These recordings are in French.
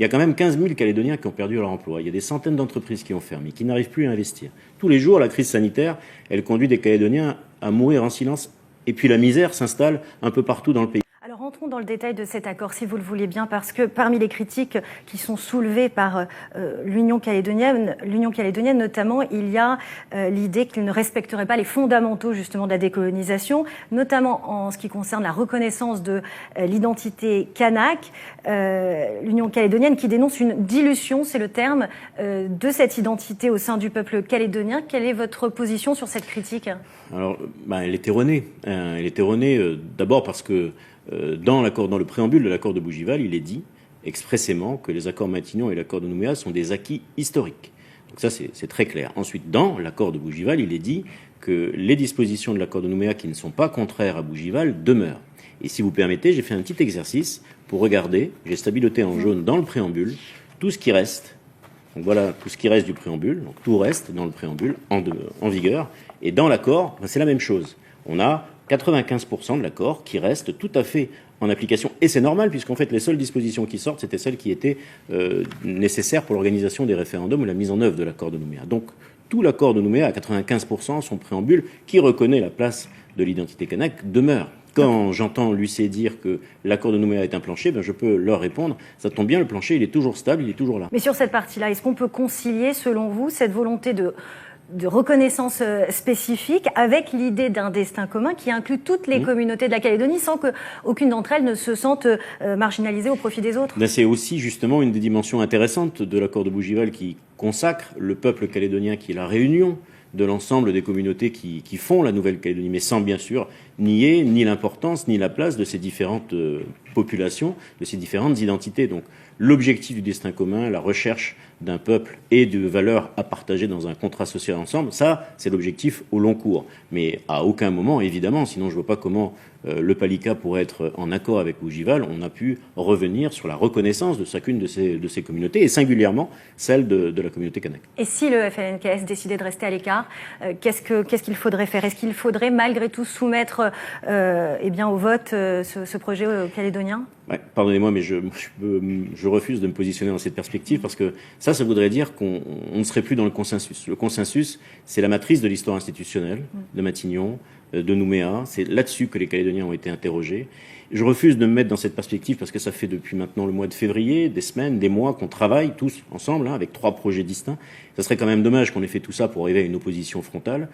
Il y a quand même 15 000 Calédoniens qui ont perdu leur emploi. Il y a des centaines d'entreprises qui ont fermé, qui n'arrivent plus à investir. Tous les jours, la crise sanitaire, elle conduit des Calédoniens à mourir en silence. Et puis la misère s'installe un peu partout dans le pays. Alors rentrons dans le détail de cet accord, si vous le voulez bien, parce que parmi les critiques qui sont soulevées par l'Union calédonienne notamment, il y a l'idée qu'il ne respecterait pas les fondamentaux justement de la décolonisation, notamment en ce qui concerne la reconnaissance de l'identité kanak. L'Union calédonienne qui dénonce une dilution, c'est le terme, de cette identité au sein du peuple calédonien. Quelle est votre position sur cette critique ? Alors, elle est erronée. Elle est erronée d'abord parce que dans le préambule de l'accord de Bougival, il est dit expressément que les accords Matignon et l'accord de Nouméa sont des acquis historiques. Donc ça, c'est très clair. Ensuite, dans l'accord de Bougival, il est dit que les dispositions de l'accord de Nouméa qui ne sont pas contraires à Bougival demeurent. Et si vous permettez, j'ai fait un petit exercice pour regarder, j'ai stabiloté en jaune dans le préambule, tout ce qui reste. Donc voilà tout ce qui reste du préambule, donc tout reste dans le préambule en vigueur. Et dans l'accord, c'est la même chose. On a 95% de l'accord qui reste tout à fait en application. Et c'est normal, puisqu'en fait, les seules dispositions qui sortent, c'était celles qui étaient nécessaires pour l'organisation des référendums ou la mise en œuvre de l'accord de Nouméa. Donc, tout l'accord de Nouméa, à 95%, son préambule, qui reconnaît la place de l'identité kanak, demeure. Quand j'entends l'UC dire que l'accord de Nouméa est un plancher, je peux leur répondre, ça tombe bien, le plancher, il est toujours stable, il est toujours là. Mais sur cette partie-là, est-ce qu'on peut concilier, selon vous, cette volonté de reconnaissance spécifique avec l'idée d'un destin commun qui inclut toutes les communautés de la Calédonie sans qu'aucune d'entre elles ne se sente marginalisée au profit des autres? C'est aussi justement une des dimensions intéressantes de l'accord de Bougival qui consacre le peuple calédonien, qui est la réunion de l'ensemble des communautés qui font la Nouvelle-Calédonie, mais sans bien sûr nier ni l'importance ni la place de ces différentes populations, de ces différentes identités. Donc l'objectif du destin commun, la recherche d'un peuple et de valeurs à partager dans un contrat social ensemble, ça c'est l'objectif au long cours. Mais à aucun moment, évidemment, sinon je ne vois pas comment le Palika pourrait être en accord avec Bougival, on a pu revenir sur la reconnaissance de chacune de ces communautés, et singulièrement celle de la communauté kanak. Et si le FLNKS décidait de rester à l'écart, qu'est-ce qu'il faudrait faire? Est-ce qu'il faudrait malgré tout soumettre au vote ce projet calédonien? Ouais, pardonnez-moi, mais je refuse de me positionner dans cette perspective parce que ça voudrait dire qu'on ne serait plus dans le consensus. Le consensus, c'est la matrice de l'histoire institutionnelle de Matignon, de Nouméa. C'est là-dessus que les Calédoniens ont été interrogés. Je refuse de me mettre dans cette perspective parce que ça fait depuis maintenant le mois de février, des semaines, des mois qu'on travaille tous ensemble avec 3 projets distincts. Ça serait quand même dommage qu'on ait fait tout ça pour arriver à une opposition frontale.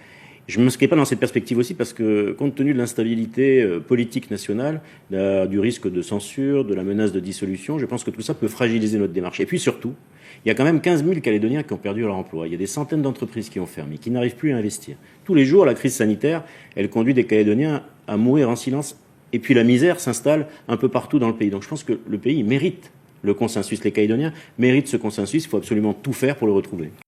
Je ne m'inscris pas dans cette perspective aussi parce que, compte tenu de l'instabilité politique nationale, du risque de censure, de la menace de dissolution, je pense que tout ça peut fragiliser notre démarche. Et puis surtout, il y a quand même 15 000 Calédoniens qui ont perdu leur emploi. Il y a des centaines d'entreprises qui ont fermé, qui n'arrivent plus à investir. Tous les jours, la crise sanitaire, elle conduit des Calédoniens à mourir en silence. Et puis la misère s'installe un peu partout dans le pays. Donc je pense que le pays mérite le consensus. Les Calédoniens méritent ce consensus. Il faut absolument tout faire pour le retrouver.